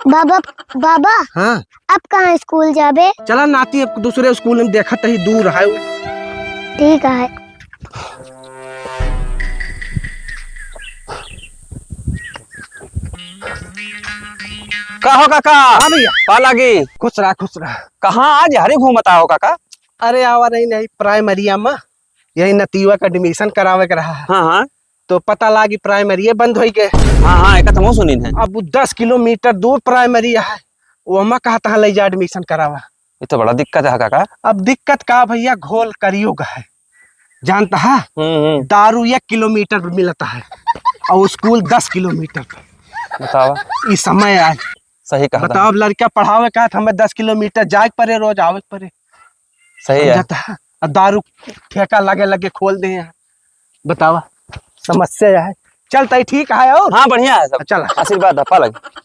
बाबा बाबा हाँ अब कहाँ स्कूल जाबे? चला नाती अब दूसरे स्कूल में देखा ही दूर है। ठीक है। कहो काका। हाँ भैया का लागी खुश रहा। कहाँ आज हरे घूमता हो काका? अरे आवा नहीं प्राइमरिया में यही नतीवा का एडमिशन करावे के रहा है। हाँ हाँ तो पता लागी प्राइमरी बंद हो गए। हाँ हाँ एक तो सुनी है। अब 10 किलोमीटर दूर प्राइमरी है, वो हम कहा था ले जा एडमिशन करावा। ये तो बड़ा दिक्कत है काका। अब दिक्कत का भैया घोल करियो का है, जानता है दारू 1 किलोमीटर पे मिलता है और स्कूल 10 किलोमीटर पे। बतावा इस समय आए सही कहा। बताओ, अब लड़का पढ़ावे का हमें 10 किलोमीटर जाए पड़े, रोज आवे पड़े। सही है। समझता है? अब दारू ठेका लगे खोल दे हैं। बतावा समस्या है। चलता ही ठीक है और हाँ बढ़िया है सब। चला आशीर्वाद है पा लगे।